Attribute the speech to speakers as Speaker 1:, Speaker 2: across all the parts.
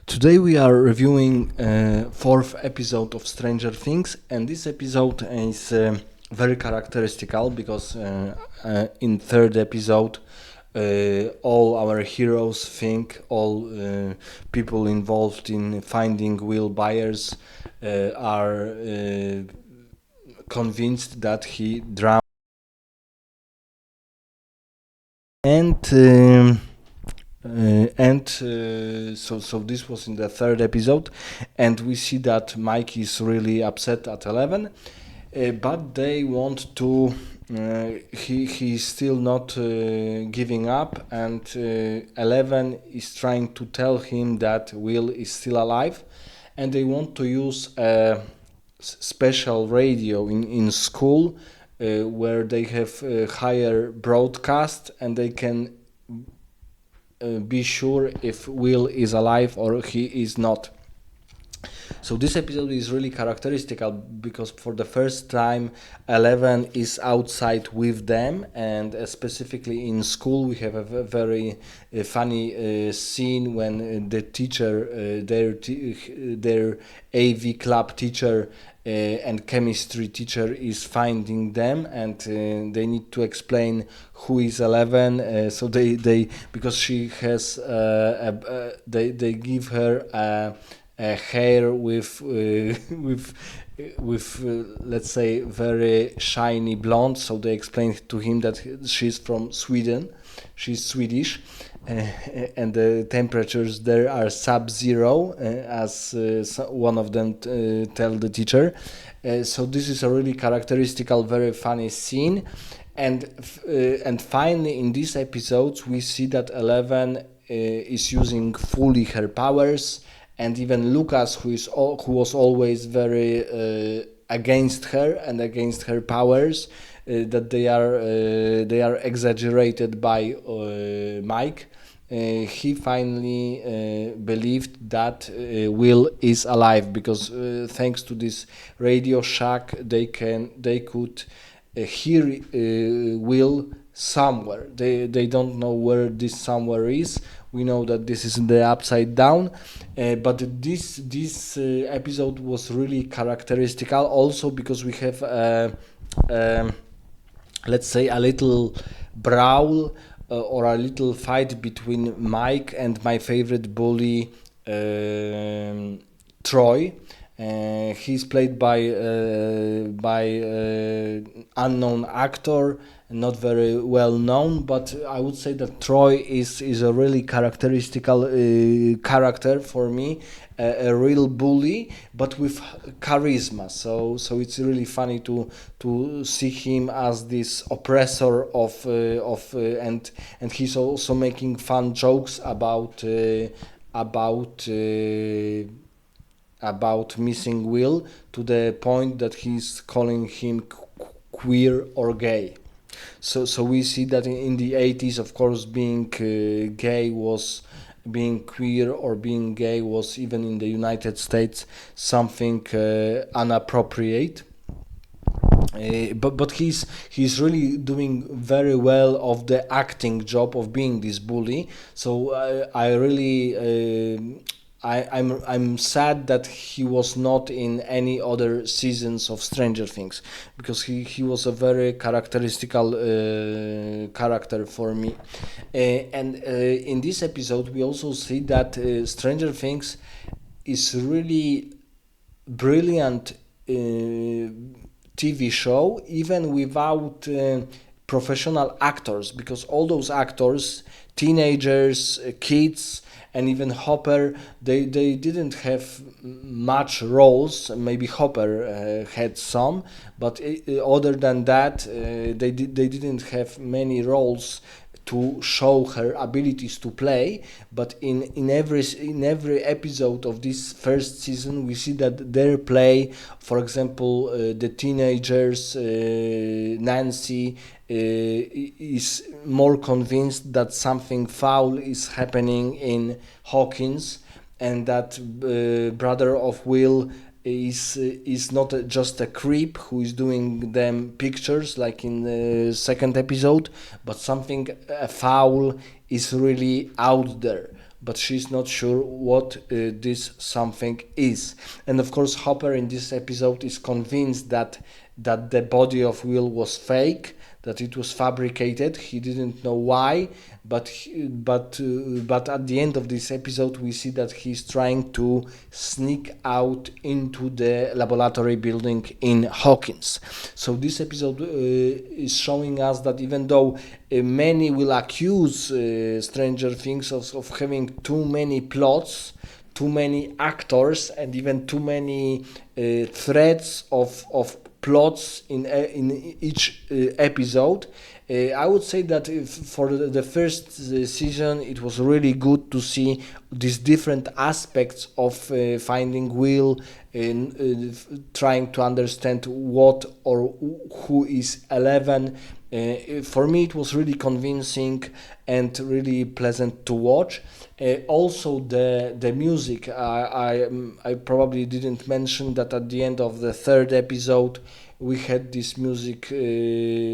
Speaker 1: Today we are reviewing fourth episode of Stranger Things, and this episode is very characteristical because in third episode all our heroes think all people involved in finding Will Byers are convinced that he drowned and so this was in the third episode, and we see that Mike is really upset at 11, but they want to. He's still not giving up, and 11 is trying to tell him that Will is still alive, and they want to use a special radio in school where they have higher broadcast and they can be sure if Will is alive or he is not. So this episode is really characteristical because for the first time 11 is outside with them, and specifically in school we have a very funny scene when the teacher, their AV club teacher and chemistry teacher is finding them, and they need to explain who is 11. So they because she has they give her a hair with let's say very shiny blonde, so they explain to him that she's from Sweden, she's Swedish, and the temperatures there are sub-zero, as one of them tell the teacher. So this is a really characteristical, very funny scene, and finally in these episodes we see that 11 is using fully her powers, and even Lucas, who was always very against her and against her powers, that they are exaggerated by Mike. He finally believed that Will is alive because thanks to this Radio Shack they could hear Will somewhere. They don't know where this somewhere is. We know that this is in the Upside Down, but this episode was really characteristical also because we have let's say a little brawl or a little fight between Mike and my favorite bully, Troy. He's played by unknown actor, not very well known, but I would say that Troy is a really characteristical character for me, a real bully, but with charisma. So it's really funny to see him as this oppressor and he's also making fun jokes about missing Will, to the point that he's calling him queer or gay. So we see that in the 80s, of course, being queer or being gay was, even in the United States, something inappropriate. But he's really doing very well of the acting job of being this bully. So I really. I'm sad that he was not in any other seasons of Stranger Things, because he was a very characteristical character for me. And in this episode we also see that Stranger Things is really brilliant TV show even without professional actors, because all those actors, teenagers, kids, and even Hopper, they didn't have much roles. Maybe Hopper had some, but other than that, they didn't have many roles to show her abilities to play. But in every episode of this first season we see that their play, for example, the teenagers, Nancy is more convinced that something foul is happening in Hawkins, and that brother of Will is not just a creep who is doing them pictures like in the second episode, but something foul is really out there. but she's not sure what this something is. And of course, Hopper in this episode is convinced that the body of Will was fake, that it was fabricated. He didn't know why, but at the end of this episode we see that he's trying to sneak out into the laboratory building in Hawkins. So this episode is showing us that even though many will accuse Stranger Things of having too many plots, too many actors, and even too many threads of plots in each episode, I would say that for the first season it was really good to see these different aspects of finding Will and trying to understand what or who is Eleven. For me it was really convincing and really pleasant to watch. Also the music, I probably didn't mention that at the end of the third episode we had this music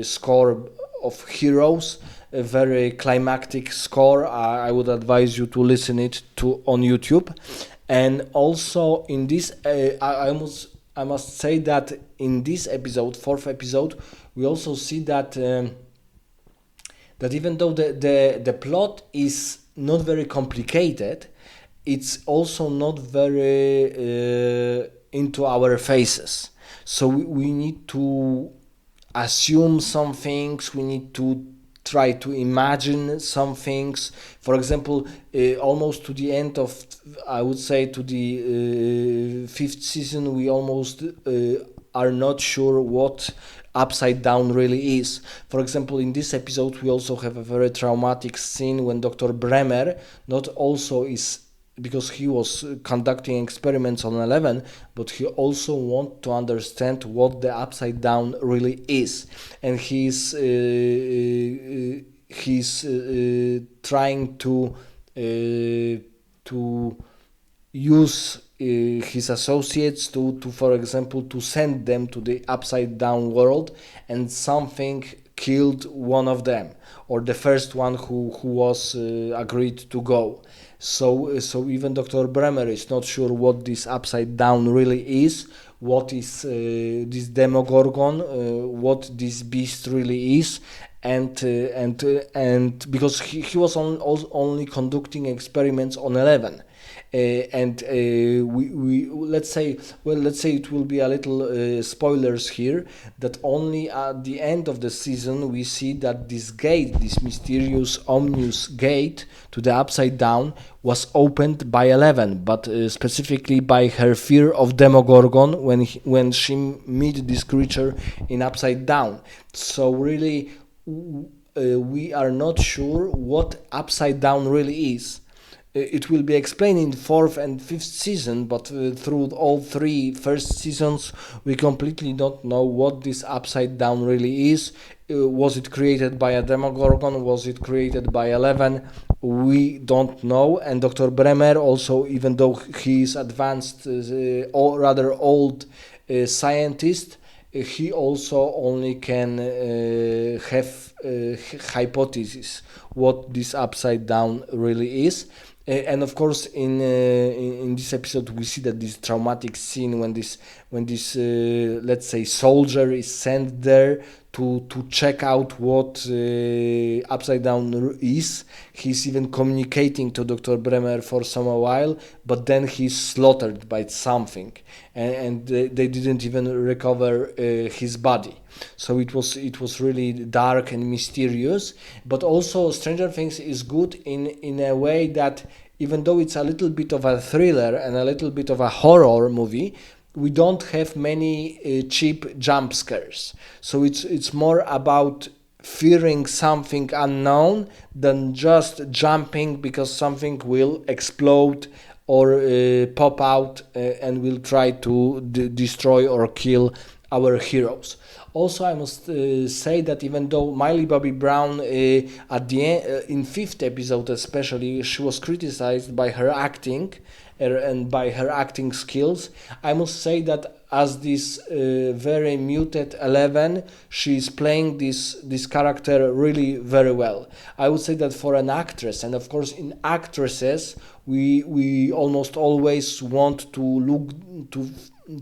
Speaker 1: score of Heroes, a very climactic score. I would advise you to listen it to on YouTube. And also in this I must say that in this episode, fourth episode, we also see that that even though the plot is not very complicated, it's also not very into our faces. So we need to assume some things, we need to try to imagine some things. For example, almost to the end of, I would say, to the fifth season, we almost are not sure what Upside Down really is. For example, in this episode we also have a very traumatic scene when Dr. Bremer not also is, because he was conducting experiments on Eleven, but he also wants to understand what the Upside Down really is, and he's trying to use his associates to for example to send them to the Upside Down world, and something killed one of them, or the first one who was agreed to go. So even Dr. Bremer is not sure what this Upside Down really is, what is this Demogorgon, what this beast really is, and because he was only conducting experiments on Eleven. And we let's say it will be a little spoilers here, that only at the end of the season we see that this gate, this mysterious ominous gate to the Upside Down, was opened by Eleven, but specifically by her fear of Demogorgon when she meet this creature in Upside Down. So really we are not sure what Upside Down really is. It will be explained in fourth and fifth season, but through all three first seasons we completely don't know what this Upside Down really is. Was it created by a Demogorgon? Was it created by Eleven? We don't know. And Dr. Bremer also, even though he is advanced or rather old scientist, he also only can have hypothesis what this Upside Down really is. And of course, in this episode, we see that this traumatic scene when this let's say soldier is sent there to check out what Upside Down is. He's even communicating to Dr. Bremer for some while, but then he's slaughtered by something, and they didn't even recover his body. So it was really dark and mysterious. But also Stranger Things is good in a way that even though it's a little bit of a thriller and a little bit of a horror movie, we don't have many cheap jump scares. So it's more about fearing something unknown than just jumping because something will explode or pop out and will try to destroy or kill our heroes. Also, I must say that even though Millie Bobby Brown at the end, in fifth episode especially, she was criticized by her acting and by her acting skills, I must say that as this very muted Eleven, she's playing this character really very well. I would say that for an actress, and of course in actresses, we almost always want to look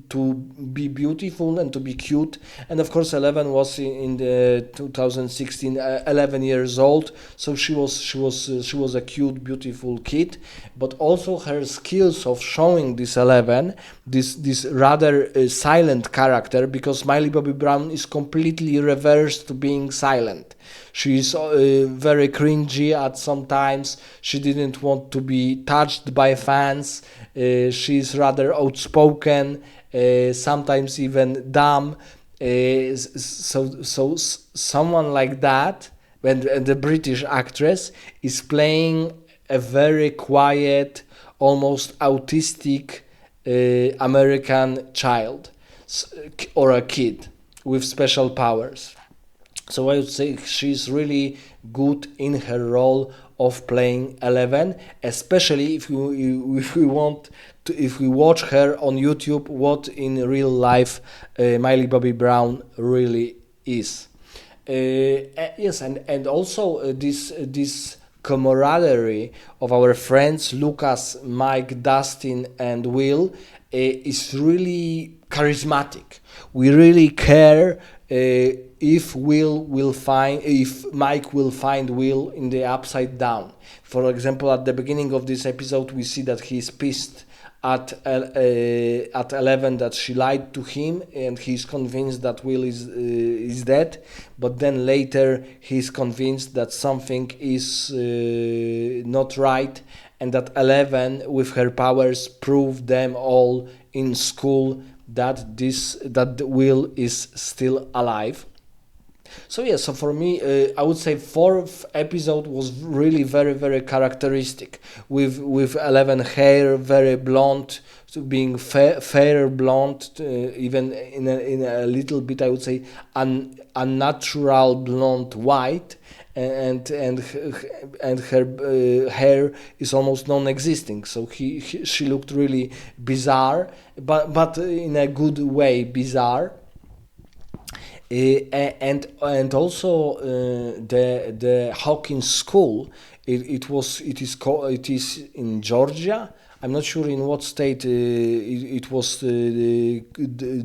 Speaker 1: to be beautiful and to be cute, and of course Eleven was in the 2016 11 years old, so she was a cute, beautiful kid, but also her skills of showing this Eleven, this rather silent character, because Millie Bobby Brown is completely reversed to being silent. She is very cringy at some times. She didn't want to be touched by fans. She's rather outspoken, sometimes even dumb. So someone like that, when the British actress is playing a very quiet, almost autistic American child or a kid with special powers. So I would say she's really good in her role of playing Eleven, especially if we watch her on YouTube, what in real life Millie Bobby Brown really is. Yes, and also this camaraderie of our friends Lucas, Mike, Dustin, and Will is really charismatic. We really care if Mike will find Will in the Upside Down. For example, at the beginning of this episode, we see that he's pissed at Eleven that she lied to him, and he's convinced that Will is dead. But then later he's convinced that something is not right, and that Eleven, with her powers, proved them all in school that Will is still alive. So yeah, so for me, I would say fourth episode was really very, very characteristic, with Eleven hair very blonde, to being fair blonde, even in a little bit, I would say unnatural blonde white, and her hair is almost non-existing. So she looked really bizarre, but in a good way bizarre. And also the Hawkins School. It is in Georgia. I'm not sure in what state it was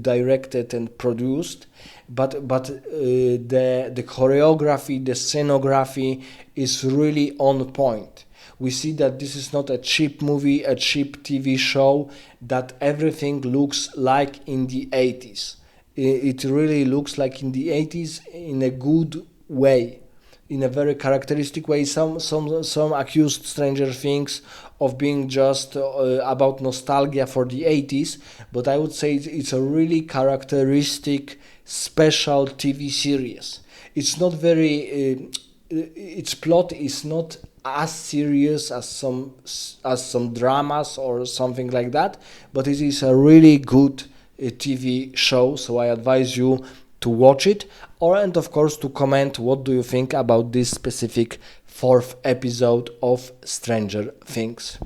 Speaker 1: directed and produced, but the choreography, the scenography is really on point. We see that this is not a cheap movie, a cheap TV show, that everything looks like in the 80s. It really looks like in the 80s in a good way, in a very characteristic way. Some accused Stranger Things of being just about nostalgia for the 80s, but I would say it's a really characteristic special TV series. It's not very its plot is not as serious as some dramas or something like that, but it is a really good TV show, so I advise you to watch it, and of course to comment what do you think about this specific fourth episode of Stranger Things.